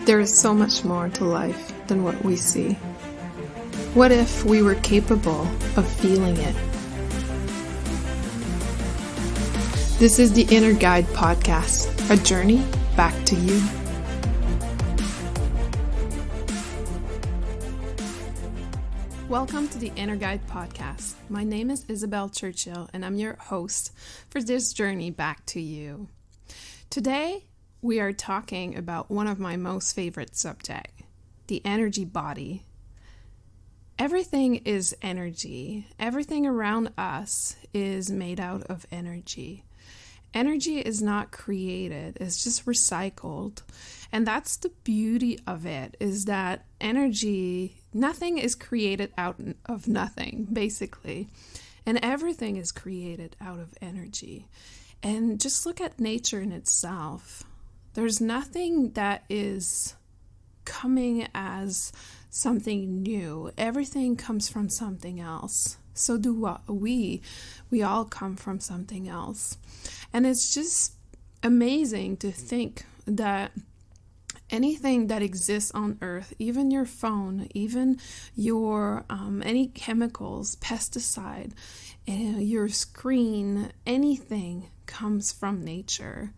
There is so much more to life than what we see. What if we were capable of feeling it? This is the Inner Guide Podcast, a journey back to you. Welcome to the Inner Guide Podcast. My name is Isabel Churchill, and I'm your host for this journey back to you. Today, we are talking about one of my most favorite subjects, the energy body. Everything is energy. Everything around us is made out of energy. Energy is not created, it's just recycled. And that's the beauty of it, is that energy, nothing is created out of nothing, basically. And everything is created out of energy. And just look at nature in itself. There's nothing that is coming as something new. Everything comes from something else. So do we. We all come from something else. And it's just amazing to think that anything that exists on Earth, even your phone, even your any chemicals, pesticide, your screen, anything comes from nature.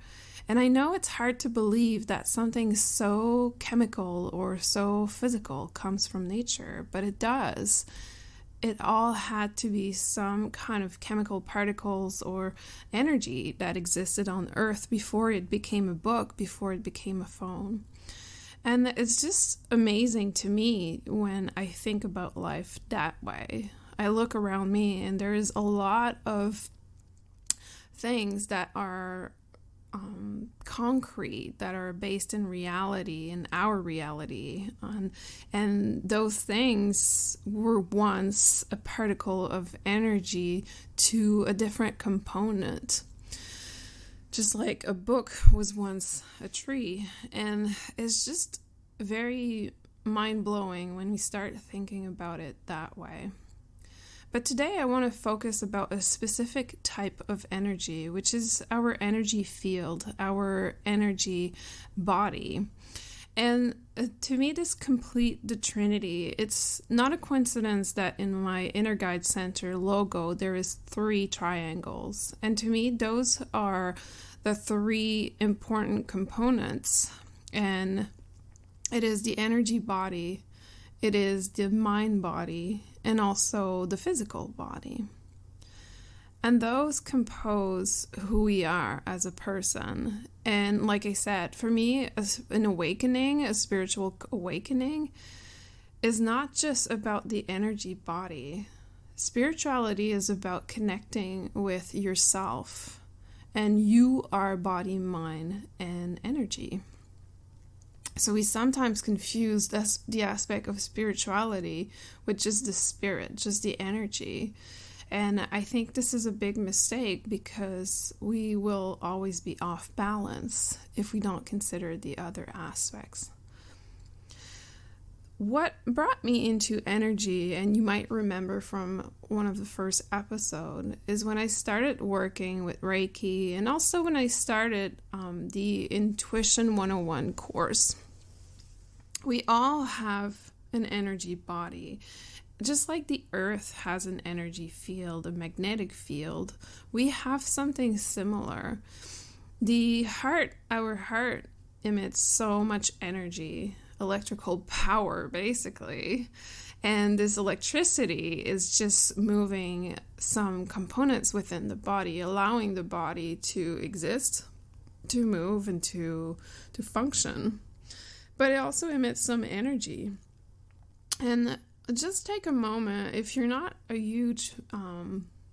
And I know it's hard to believe that something so chemical or so physical comes from nature, but it does. It all had to be some kind of chemical particles or energy that existed on Earth before it became a book, before it became a phone. And it's just amazing to me when I think about life that way. I look around me and there is a lot of things that are concrete, that are based in reality, in our reality. And those things were once a particle of energy to a different component. Just like a book was once a tree. And it's just very mind-blowing when we start thinking about it that way. But today I want to focus about a specific type of energy, which is our energy field, our energy body. And to me, this complete the Trinity. It's not a coincidence that in my Inner Guide Center logo, there is 3 triangles. And to me, those are the 3 important components. And it is the energy body, it is the mind body, and also the physical body. And those compose who we are as a person. And like I said, for me, an awakening, a spiritual awakening, is not just about the energy body. Spirituality is about connecting with yourself. And you are body, mind, and energy. So we sometimes confuse the aspect of spirituality with just the spirit, just the energy. And I think this is a big mistake because we will always be off balance if we don't consider the other aspects. What brought me into energy, and you might remember from one of the first episodes, is when I started working with Reiki, and also when I started the Intuition 101 course. We all have an energy body. Just like the Earth has an energy field, a magnetic field, we have something similar. Our heart emits so much energy, electrical power, basically. And this electricity is just moving some components within the body, allowing the body to exist, to move, and to function. But it also emits some energy. And just take a moment, if you're not a huge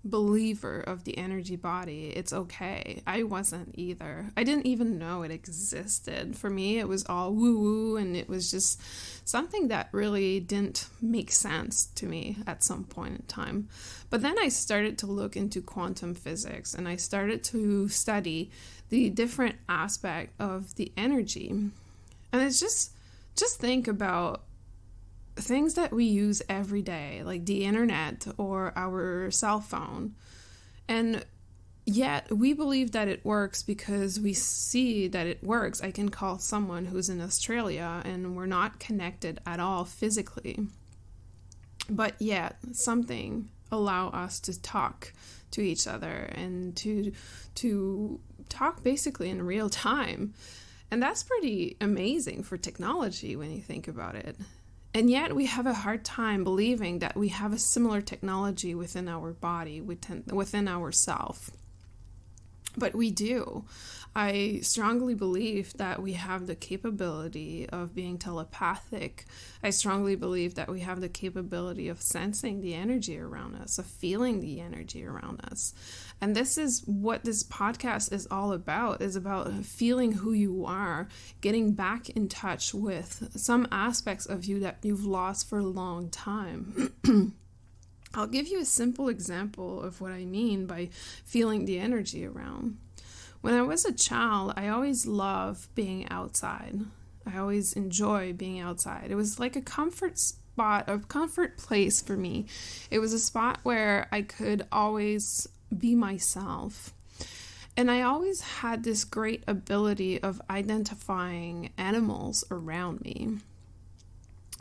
believer of the energy body, it's okay. I wasn't either. I didn't even know it existed. For me, it was all woo-woo, and it was just something that really didn't make sense to me at some point in time. But then I started to look into quantum physics, and I started to study the different aspect of the energy. And it's just think about things that we use every day, like the internet or our cell phone. And Yet we believe that it works because we see that it works. I can call someone who's in Australia and we're not connected at all physically. But yet something allow us to talk to each other and to talk basically in real time. And that's pretty amazing for technology when you think about it. And yet we have a hard time believing that we have a similar technology within our body, within ourself. But we do. I strongly believe that we have the capability of being telepathic. I strongly believe that we have the capability of sensing the energy around us, of feeling the energy around us. And this is what this podcast is all about, is about feeling who you are, getting back in touch with some aspects of you that you've lost for a long time. I'll give you a simple example of what I mean by feeling the energy around. When I was a child, I always loved being outside. I always enjoyed being outside. It was like a comfort spot, a comfort place for me. It was a spot where I could always be myself. And I always had this great ability of identifying animals around me.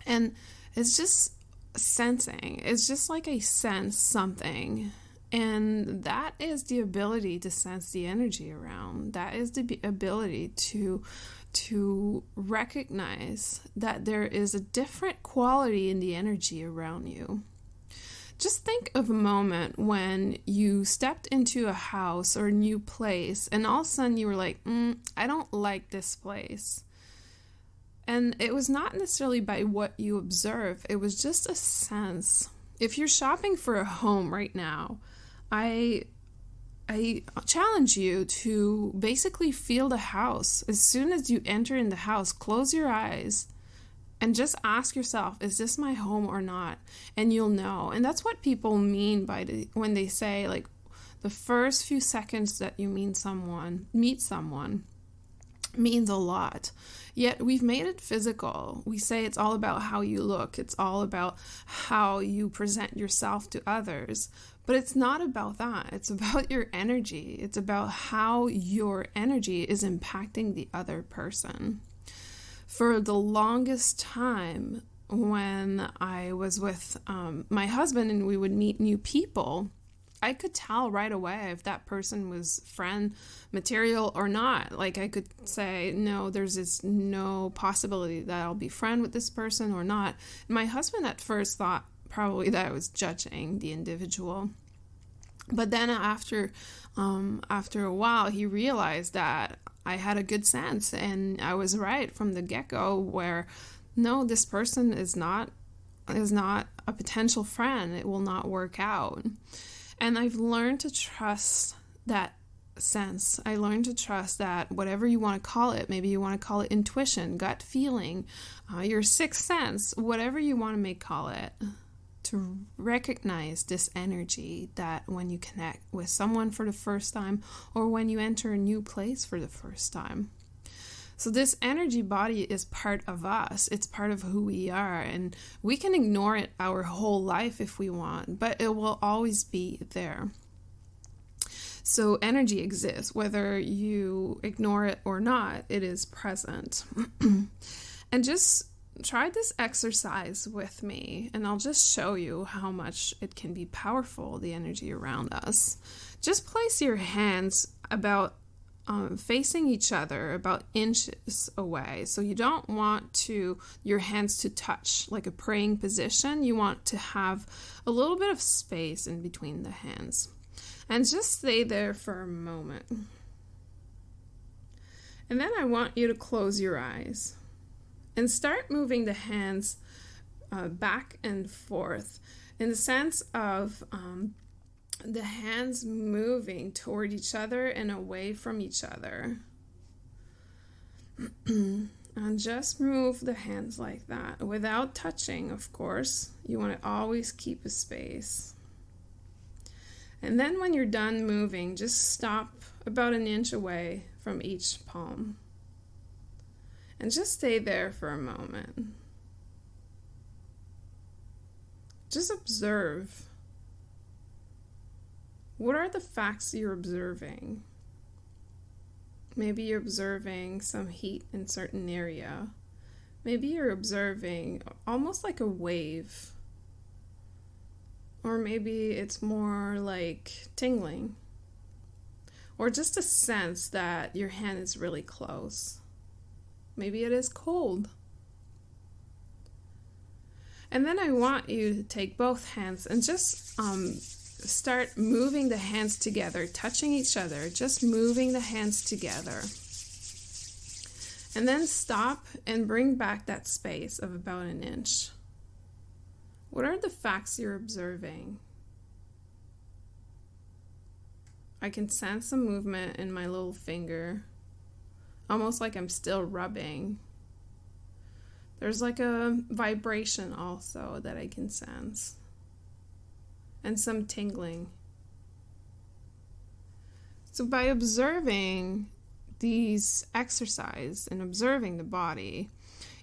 And it's just sensing. It's just like I sense something, and that is the ability to sense the energy around. That is the ability to recognize that there is a different quality in the energy around you. Just think of a moment when you stepped into a house or a new place and all of a sudden you were like, I don't like this place. And it was not necessarily by what you observe. It was just a sense. If you're shopping for a home right now, I challenge you to basically feel the house. As soon as you enter in the house, close your eyes and just ask yourself, is this my home or not? And you'll know. And that's what people mean by when they say, like, the first few seconds that you meet someone means a lot. Yet we've made it physical. We say it's all about how you look. It's all about how you present yourself to others. But it's not about that. It's about your energy. It's about how your energy is impacting the other person. For the longest time, when I was with my husband and we would meet new people, I could tell right away if that person was friend material or not. Like, I could say, no, there's no possibility that I'll be friend with this person or not. And my husband at first thought probably that I was judging the individual. But then after a while, he realized that I had a good sense and I was right from the get-go, where no, this person is not a potential friend. It will not work out. And I've learned to trust that sense. I learned to trust that whatever you want to call it, maybe you want to call it intuition, gut feeling, your sixth sense, whatever you want to call it, to recognize this energy that when you connect with someone for the first time or when you enter a new place for the first time. So this energy body is part of us. It's part of who we are, and we can ignore it our whole life if we want, but it will always be there. So energy exists, whether you ignore it or not, it is present. And just try this exercise with me, and I'll just show you how much it can be powerful, the energy around us. Just place your hands about facing each other about inches away. So you don't want your hands to touch like a praying position. You want to have a little bit of space in between the hands. And just stay there for a moment. And then I want you to close your eyes and start moving the hands back and forth in the sense of the hands moving toward each other and away from each other. And just move the hands like that without touching, of course. You want to always keep a space. And then when you're done moving, just stop about an inch away from each palm. And just stay there for a moment. Just observe What are the facts you're observing? Maybe you're observing some heat in a certain area. Maybe you're observing almost like a wave. Or maybe it's more like tingling. Or just a sense that your hand is really close. Maybe it is cold. And then I want you to take both hands and just start moving the hands together, touching each other, just moving the hands together. And then stop and bring back that space of about an inch. What are the facts you're observing? I can sense some movement in my little finger, almost like I'm still rubbing. There's like a vibration also that I can sense, and some tingling. So by observing these exercise and observing the body,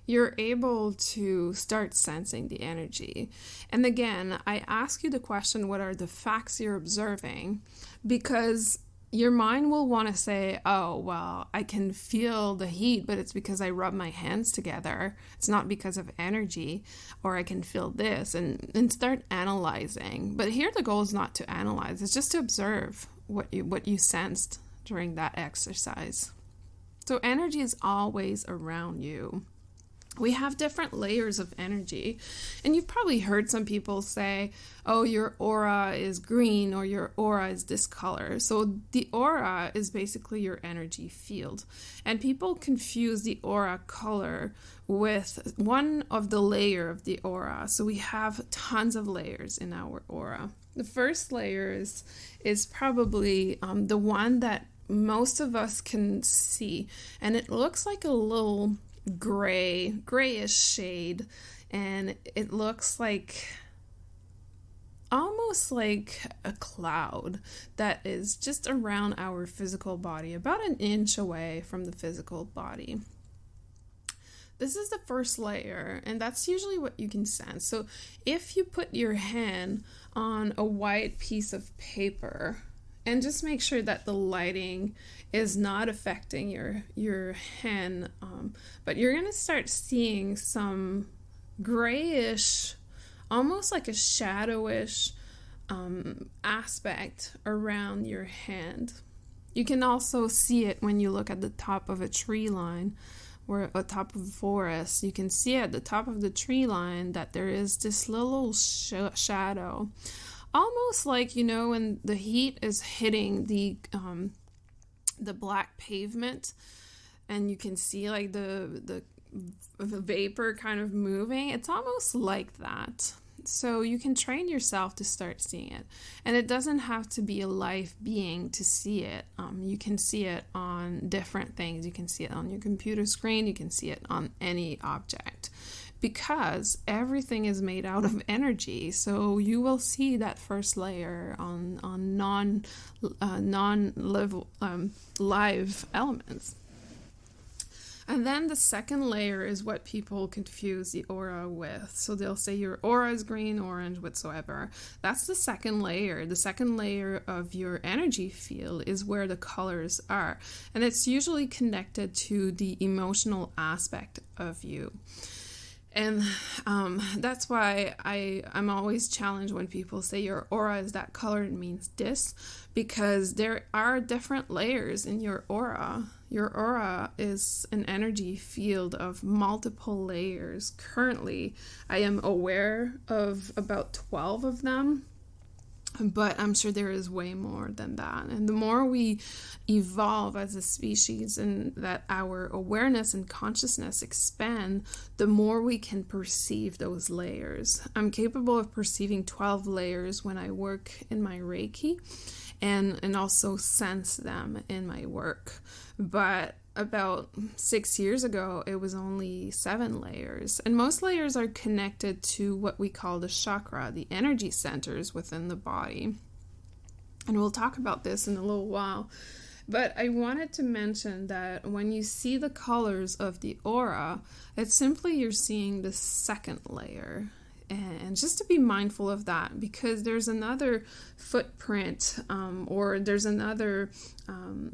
you're able to start sensing the energy. And again, I ask you the question, what are the facts you're observing? Because your mind will want to say, oh, well, I can feel the heat, but it's because I rub my hands together. It's not because of energy, or I can feel this, and start analyzing. But here the goal is not to analyze, it's just to observe what you sensed during that exercise. So energy is always around you. We have different layers of energy, and you've probably heard some people say, oh, your aura is green or your aura is this color. So the aura is basically your energy field, and people confuse the aura color with one of the layer of the aura. So we have tons of layers in our aura. The first layer is probably the one that most of us can see, and it looks like a little grayish shade, and it looks like almost like a cloud that is just around our physical body, about an inch away from the physical body. This is the first layer, and that's usually what you can sense. So if you put your hand on a white piece of paper, and just make sure that the lighting is not affecting your hand, but you're going to start seeing some grayish, almost like a shadowish aspect around your hand. You can also see it when you look at the top of a tree line or at the top of a forest. You can see at the top of the tree line that there is this little shadow. Almost like, when the heat is hitting the black pavement, and you can see like the vapor kind of moving. It's almost like that. So you can train yourself to start seeing it. And it doesn't have to be a live being to see it. You can see it on different things. You can see it on your computer screen. You can see it on any object. Because everything is made out of energy, so you will see that first layer on live elements. And then the second layer is what people confuse the aura with. So they'll say your aura is green, orange, whatsoever. That's the second layer. The second layer of your energy field is where the colors are, and it's usually connected to the emotional aspect of you. And that's why I'm always challenged when people say your aura is that color, it means this, because there are different layers in your aura. Your aura is an energy field of multiple layers. Currently, I am aware of about 12 of them, but I'm sure there is way more than that. And the more we evolve as a species and that our awareness and consciousness expand, the more we can perceive those layers. I'm capable of perceiving 12 layers when I work in my Reiki, and also sense them in my work. But about 6 years ago, it was only 7 layers. And most layers are connected to what we call the chakra, the energy centers within the body. And we'll talk about this in a little while. But I wanted to mention that when you see the colors of the aura, it's simply you're seeing the second layer. and just to be mindful of that, because there's another footprint or there's another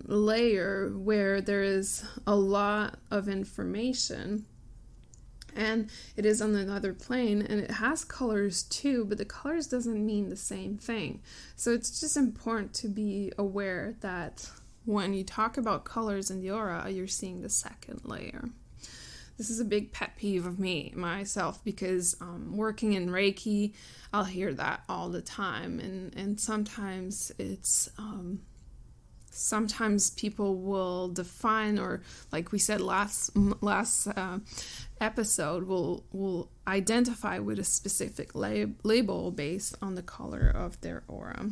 layer where there is a lot of information, and it is on another plane, and it has colors too, but the colors doesn't mean the same thing. So it's just important to be aware that when you talk about colors in the aura, you're seeing the second layer. This is a big pet peeve of myself, because working in Reiki, I'll hear that all the time, and sometimes it's sometimes people will define, or like we said last episode, will identify with a specific label based on the color of their aura.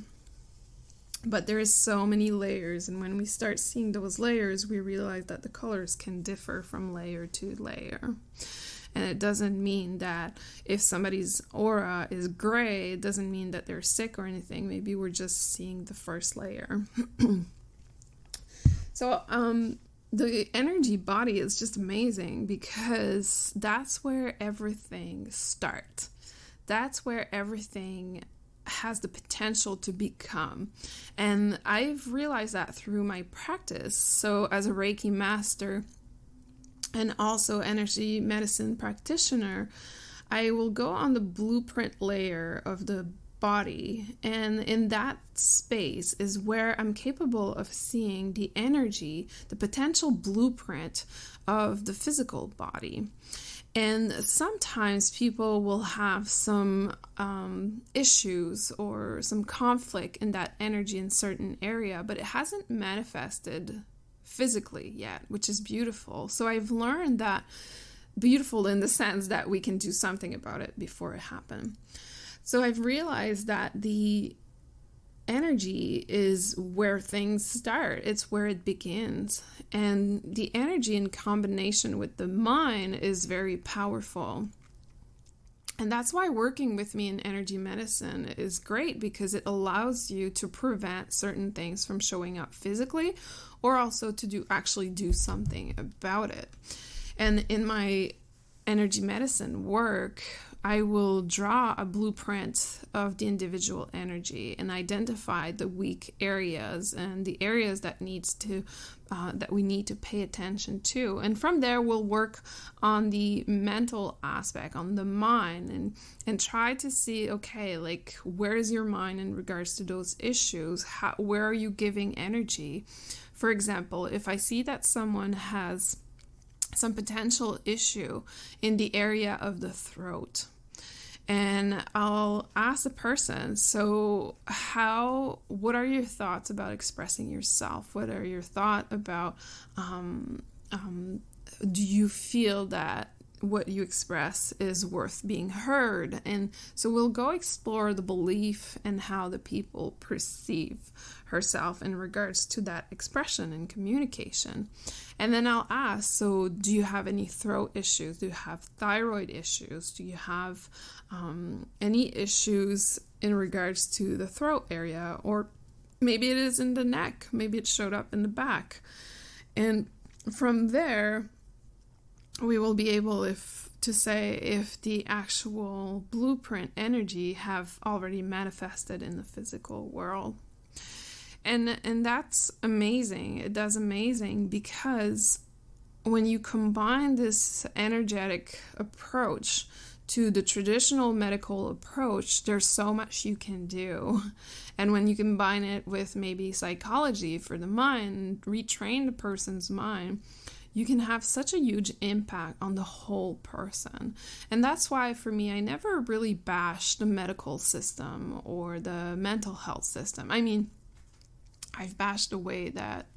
But there is so many layers, and when we start seeing those layers, we realize that the colors can differ from layer to layer. And it doesn't mean that if somebody's aura is gray, it doesn't mean that they're sick or anything. Maybe we're just seeing the first layer. So the energy body is just amazing, because that's where everything starts. That's where everything has the potential to become. And I've realized that through my practice. So as a Reiki master and also energy medicine practitioner, I will go on the blueprint layer of the body, and in that space is where I'm capable of seeing the energy, the potential blueprint of the physical body. And sometimes people will have some issues or some conflict in that energy in certain area, but it hasn't manifested physically yet, which is beautiful. So I've learned that, beautiful in the sense that we can do something about it before it happened. So I've realized that the energy is where things start. It's where it begins. And the energy in combination with the mind is very powerful. And that's why working with me in energy medicine is great, because it allows you to prevent certain things from showing up physically, or also to actually do something about it. And in my energy medicine work, I will draw a blueprint of the individual energy and identify the weak areas and the areas that that we need to pay attention to. And from there, we'll work on the mental aspect, on the mind, and try to see, okay, like, where is your mind in regards to those issues? Where are you giving energy? For example, if I see that someone has some potential issue in the area of the throat, and I'll ask the person, so what are your thoughts about expressing yourself? What are your thoughts about, do you feel that what you express is worth being heard? And so we'll go explore the belief and how the people perceive herself in regards to that expression and communication. And then I'll ask, so do you have any throat issues? Do you have thyroid issues? Do you have any issues in regards to the throat area? Or maybe it is in the neck. Maybe it showed up in the back. And from there, we will be able to say if the actual blueprint energy have already manifested in the physical world. And that's amazing. It does amazing, because when you combine this energetic approach to the traditional medical approach, there's so much you can do. And when you combine it with maybe psychology for the mind, retrain the person's mind, you can have such a huge impact on the whole person. And that's why, for me, I never really bashed the medical system or the mental health system. I mean, I've bashed the way that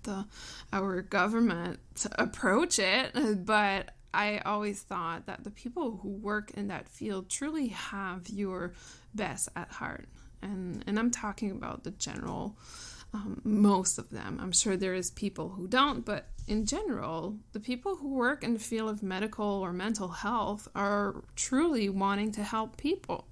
our government approach it, but I always thought that the people who work in that field truly have your best at heart. And I'm talking about the general, most of them. I'm sure there is people who don't, but in general, the people who work in the field of medical or mental health are truly wanting to help people.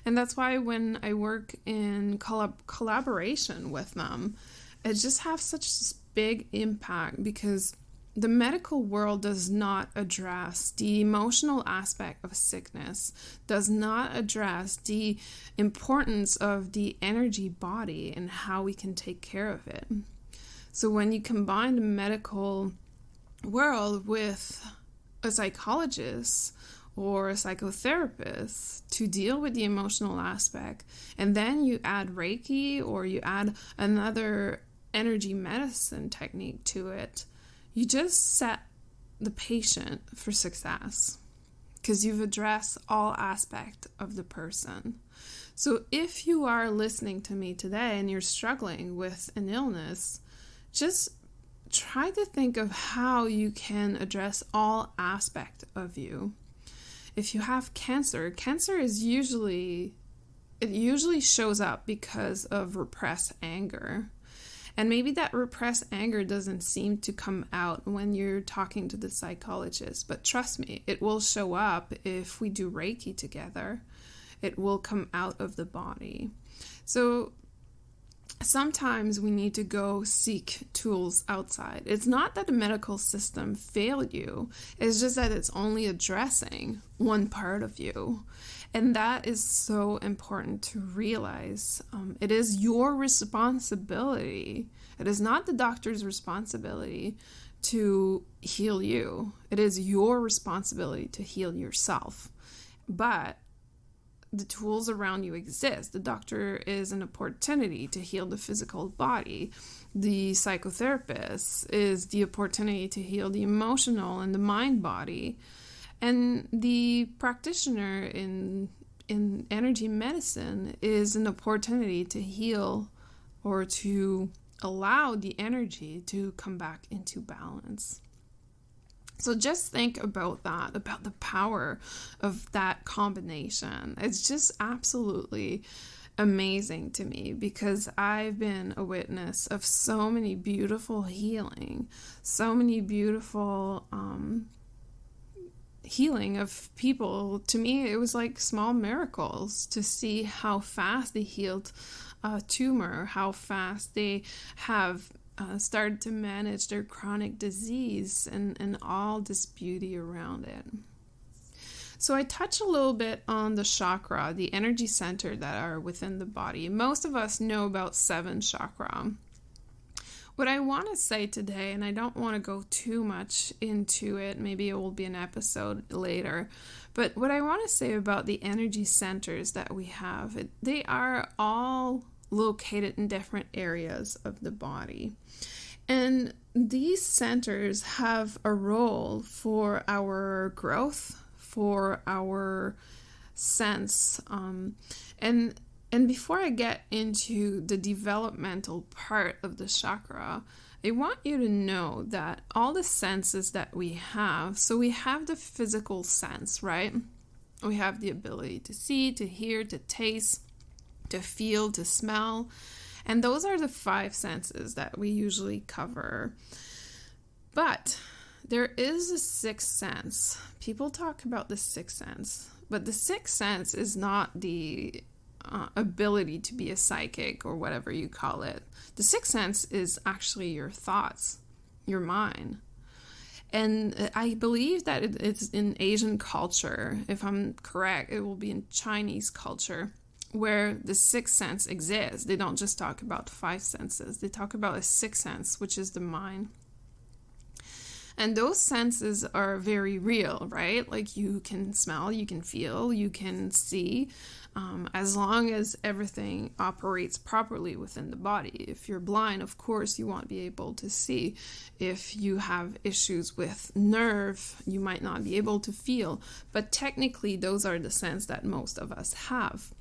And that's why when I work in collaboration with them, it just has such big impact, because the medical world does not address the emotional aspect of sickness, does not address the importance of the energy body and how we can take care of it. So when you combine the medical world with a psychologist or a psychotherapist to deal with the emotional aspect, and then you add Reiki or you add another energy medicine technique to it, you just set the patient for success because you've addressed all aspects of the person. So if you are listening to me today and you're struggling with an illness, just try to think of how you can address all aspects of you. If you have cancer is usually shows up because of repressed anger. And maybe that repressed anger doesn't seem to come out when you're talking to the psychologist. But trust me, it will show up if we do Reiki together. It will come out of the body. So sometimes we need to go seek tools outside. It's not that the medical system failed you. It's just that it's only addressing one part of you. And that is so important to realize. It is your responsibility. It is not the doctor's responsibility to heal you. It is your responsibility to heal yourself. But the tools around you exist. The doctor is an opportunity to heal the physical body. The psychotherapist is the opportunity to heal the emotional and the mind body. And the practitioner in energy medicine is an opportunity to heal or to allow the energy to come back into balance. So just think about that, about the power of that combination. It's just absolutely amazing to me because I've been a witness of so many beautiful healing, so many beautiful healing of people. To me, it was like small miracles to see how fast they healed a tumor, how fast they have started to manage their chronic disease and all this beauty around it. So I touch a little bit on the chakra, the energy center that are within the body. Most of us know about 7 chakra. What I want to say today, and I don't want to go too much into it, maybe it will be an episode later, but what I want to say about the energy centers that we have, they are all located in different areas of the body. And these centers have a role for our growth, for our sense. And before I get into the developmental part of the chakra, I want you to know that all the senses that we have, so we have the physical sense, right? We have the ability to see, to hear, to taste, to feel, to smell. And those are the 5 senses that we usually cover. But there is a 6th sense. People talk about the 6th sense, but the 6th sense is not the ability to be a psychic or whatever you call it. The 6th sense is actually your thoughts, your mind. And I believe that it's in Asian culture. If I'm correct, it will be in Chinese culture where the 6th sense exists. They don't just talk about 5 senses. They talk about a 6th sense, which is the mind. And those senses are very real, right? Like you can smell, you can feel, you can see, as long as everything operates properly within the body. If you're blind, of course, you won't be able to see. If you have issues with nerve, you might not be able to feel. But technically, those are the senses that most of us have.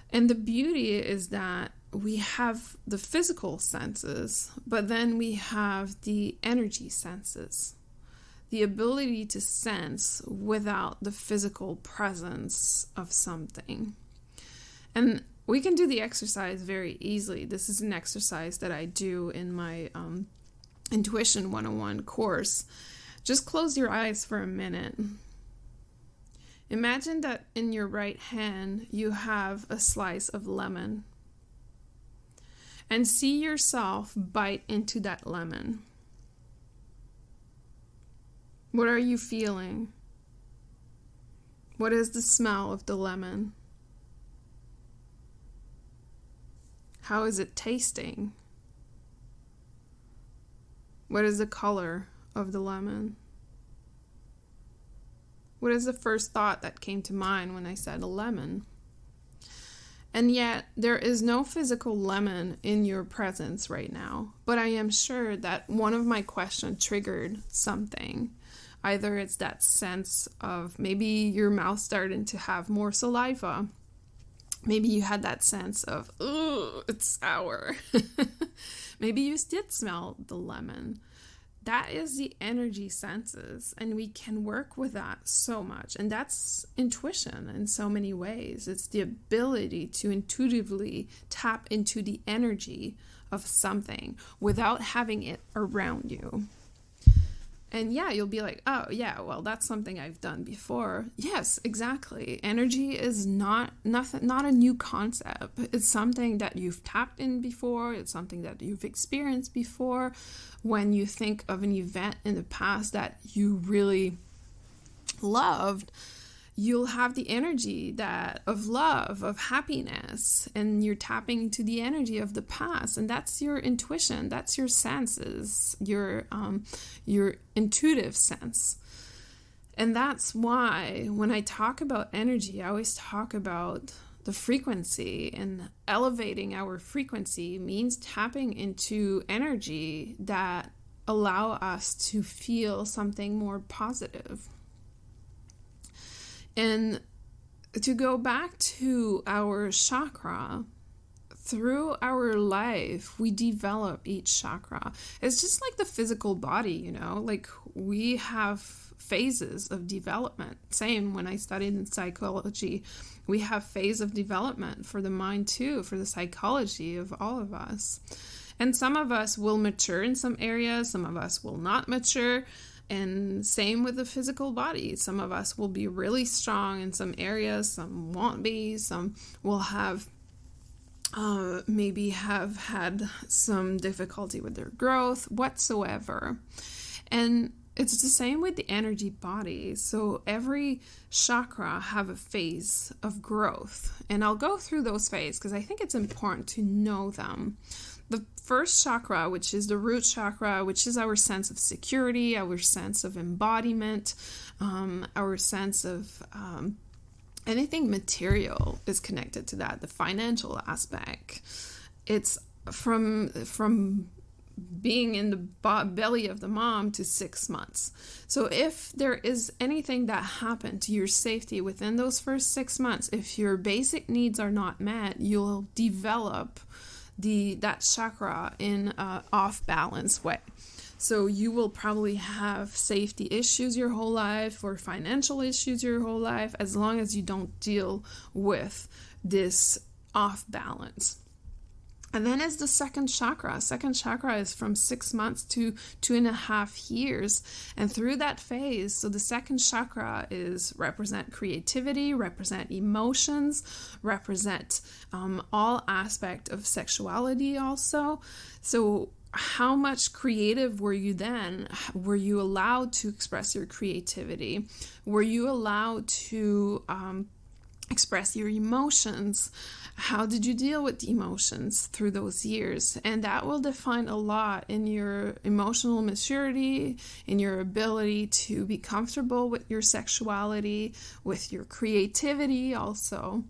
And the beauty is that we have the physical senses, but then we have the energy senses, the ability to sense without the physical presence of something. And we can do the exercise very easily. This is an exercise that I do in my Intuition 101 course. Just close your eyes for a minute. Imagine that in your right hand you have a slice of lemon. And see yourself bite into that lemon. What are you feeling? What is the smell of the lemon? How is it tasting? What is the color of the lemon? What is the first thought that came to mind when I said a lemon? And yet, there is no physical lemon in your presence right now, but I am sure that one of my questions triggered something. Either it's that sense of maybe your mouth starting to have more saliva. Maybe you had that sense of, ooh, it's sour. Maybe you did smell the lemon. That is the energy senses, and we can work with that so much. And that's intuition in so many ways. It's the ability to intuitively tap into the energy of something without having it around you. And yeah, you'll be like, oh yeah, well, that's something I've done before. Yes, exactly. Energy is not a new concept. It's something that you've tapped in before. It's something that you've experienced before. When you think of an event in the past that you really loved, you'll have the energy of love, of happiness, and you're tapping into the energy of the past, and that's your intuition, that's your senses, your intuitive sense. And that's why when I talk about energy, I always talk about the frequency, and elevating our frequency means tapping into energy that allow us to feel something more positive. And to go back to our chakra, through our life, we develop each chakra. It's just like the physical body, like we have phases of development. Same when I studied in psychology, we have phase of development for the mind too, for the psychology of all of us. And some of us will mature in some areas, some of us will not mature. And same with the physical body. Some of us will be really strong in some areas, some won't be, some will have maybe have had some difficulty with their growth whatsoever. And it's the same with the energy body. So every chakra have a phase of growth. And I'll go through those phases because I think it's important to know them. The first chakra, which is the root chakra, which is our sense of security, our sense of embodiment, our sense of anything material is connected to that, the financial aspect. It's from being in the belly of the mom to 6 months. So if there is anything that happened to your safety within those first 6 months, if your basic needs are not met, you'll develop that chakra in an off-balance way. So you will probably have safety issues your whole life or financial issues your whole life as long as you don't deal with this off-balance. And then is the second chakra. Second chakra is from 6 months to 2.5 years. And through that phase, so the second chakra is represent creativity, represent emotions, represent all aspect of sexuality also. So how much creative were you then? Were you allowed to express your creativity? Were you allowed to express your emotions? How did you deal with the emotions through those years? And that will define a lot in your emotional maturity, in your ability to be comfortable with your sexuality, with your creativity also.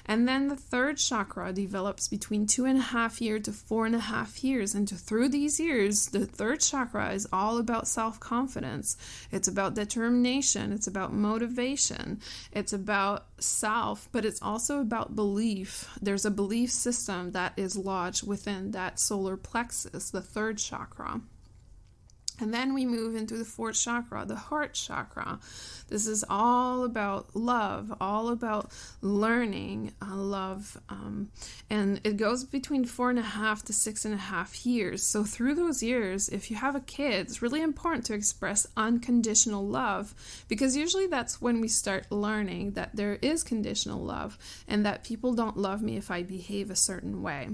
And then the third chakra develops between 2.5 years to 4.5 years. And through these years, the third chakra is all about self-confidence. It's about determination. It's about motivation. It's about self, but it's also about belief. There's a belief system that is lodged within that solar plexus, the third chakra. And then we move into the fourth chakra, the heart chakra. This is all about love, all about learning, love. And it goes between 4.5 to 6.5 years. So through those years, if you have a kid, it's really important to express unconditional love, because usually that's when we start learning that there is conditional love and that people don't love me if I behave a certain way.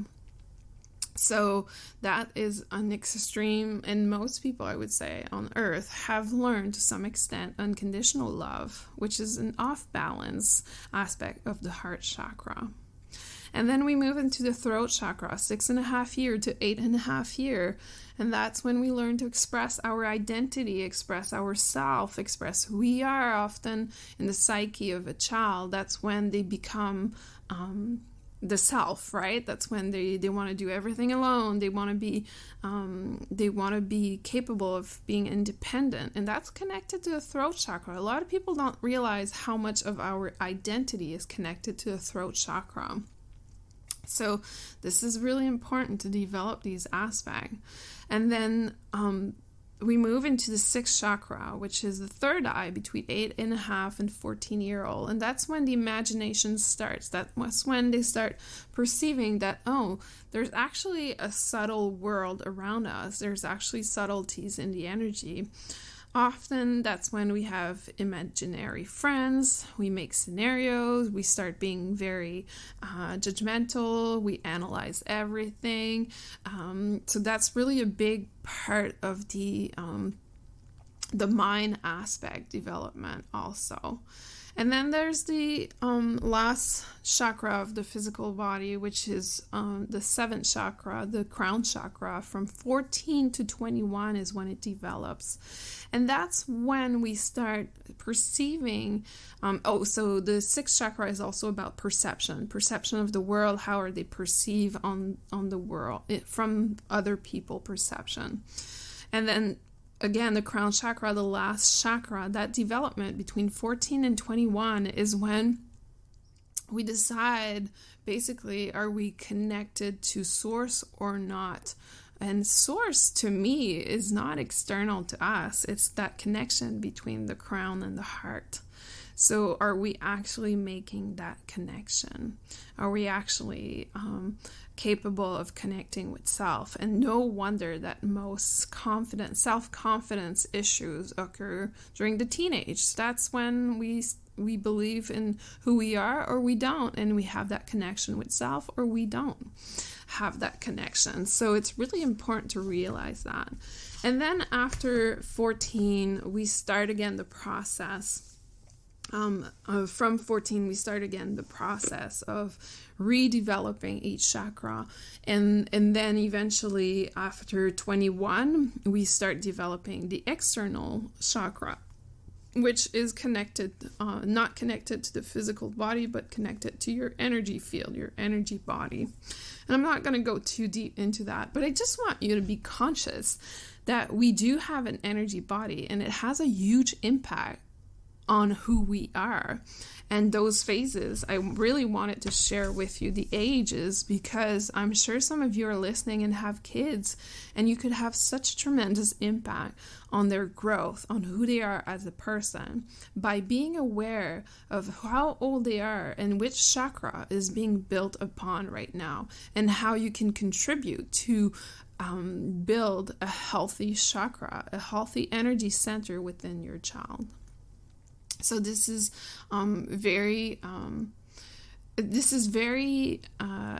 So that is an extreme, and most people, I would say, on earth have learned to some extent unconditional love, which is an off-balance aspect of the heart chakra. And then we move into the throat chakra, 6.5 year to 8.5 year. And that's when we learn to express our identity, express ourself, express who we are. Often in the psyche of a child, that's when they become the self, right? That's when they want to do everything alone. They want to be capable of being independent, and that's connected to the throat chakra. A lot of people don't realize how much of our identity is connected to the throat chakra. So this is really important to develop these aspects. And then we move into the sixth chakra, which is the third eye between 8.5 and 14-year-old. And that's when the imagination starts. That's when they start perceiving that, oh, there's actually a subtle world around us. There's actually subtleties in the energy. Often that's when we have imaginary friends, we make scenarios, we start being very judgmental, we analyze everything. So that's really a big part of the mind aspect development also. And then there's the last chakra of the physical body, which is the seventh chakra, the crown chakra. From 14 to 21 is when it develops. And that's when we start perceiving. So the sixth chakra is also about perception of the world. How are they perceive on the world from other people perception. And then again, the crown chakra, the last chakra, that development between 14 and 21 is when we decide, basically, are we connected to source or not? And source, to me, is not external to us. It's that connection between the crown and the heart. So are we actually making that connection? Are we actually capable of connecting with self? And no wonder that most self-confidence issues occur during the teenage. That's when we believe in who we are or we don't, and we have that connection with self or we don't have that connection. So it's really important to realize that. And then after 14, we start again the process. From 14, we start again the process of redeveloping each chakra. And then eventually after 21, we start developing the external chakra, which is connected, not connected to the physical body, but connected to your energy field, your energy body. And I'm not going to go too deep into that, but I just want you to be conscious that we do have an energy body, and it has a huge impact on who we are. And those phases, I really wanted to share with you the ages, because I'm sure some of you are listening and have kids, and you could have such tremendous impact on their growth, on who they are as a person, by being aware of how old they are and which chakra is being built upon right now, and how you can contribute to build a healthy chakra, a healthy energy center within your child. So this is very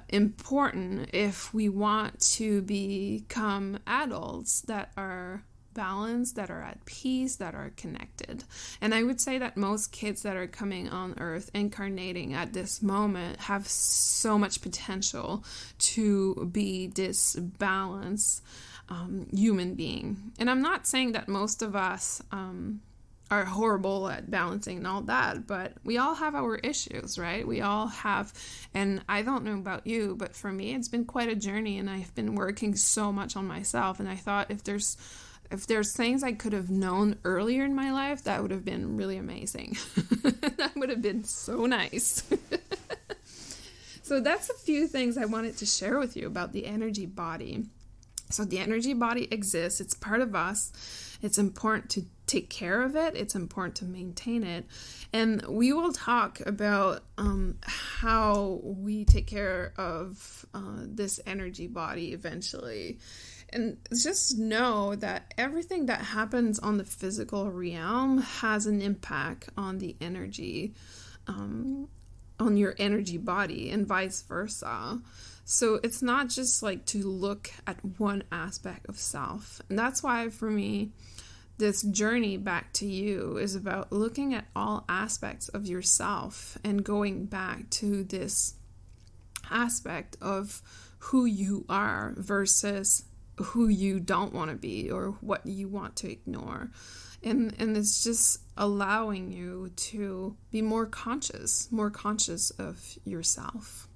important if we want to become adults that are balanced, that are at peace, that are connected. And I would say that most kids that are coming on earth, incarnating at this moment, have so much potential to be this balanced human being. And I'm not saying that most of us are horrible at balancing and all that, but we all have our issues, right? We all have, and I don't know about you, but for me, it's been quite a journey, and I've been working so much on myself. And I thought if there's things I could have known earlier in my life, that would have been really amazing. That would have been so nice. So that's a few things I wanted to share with you about the energy body. So the energy body exists. It's part of us. It's important to take care of it. It's important to maintain it. And we will talk about how we take care of this energy body eventually. And just know that everything that happens on the physical realm has an impact on the energy on your energy body and vice versa. So it's not just like to look at one aspect of self. And that's why for me, this journey back to you is about looking at all aspects of yourself and going back to this aspect of who you are versus who you don't want to be or what you want to ignore. And it's just allowing you to be more conscious of yourself.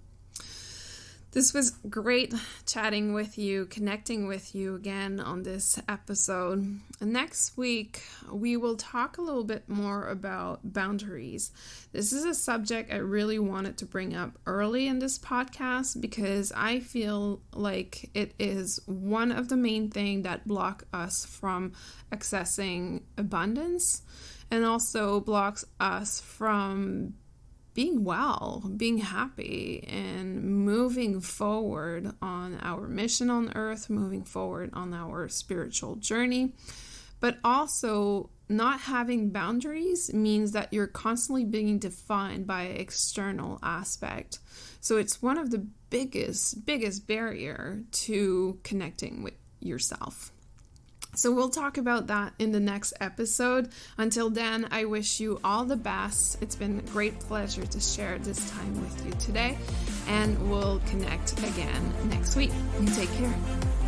This was great chatting with you, connecting with you again on this episode. Next week, we will talk a little bit more about boundaries. This is a subject I really wanted to bring up early in this podcast because I feel like it is one of the main things that block us from accessing abundance and also blocks us from being well, being happy, and moving forward on our mission on earth, moving forward on our spiritual journey. But also, not having boundaries means that you're constantly being defined by an external aspect. So it's one of the biggest barrier to connecting with yourself. So we'll talk about that in the next episode. Until then, I wish you all the best. It's been a great pleasure to share this time with you today, and we'll connect again next week. You take care.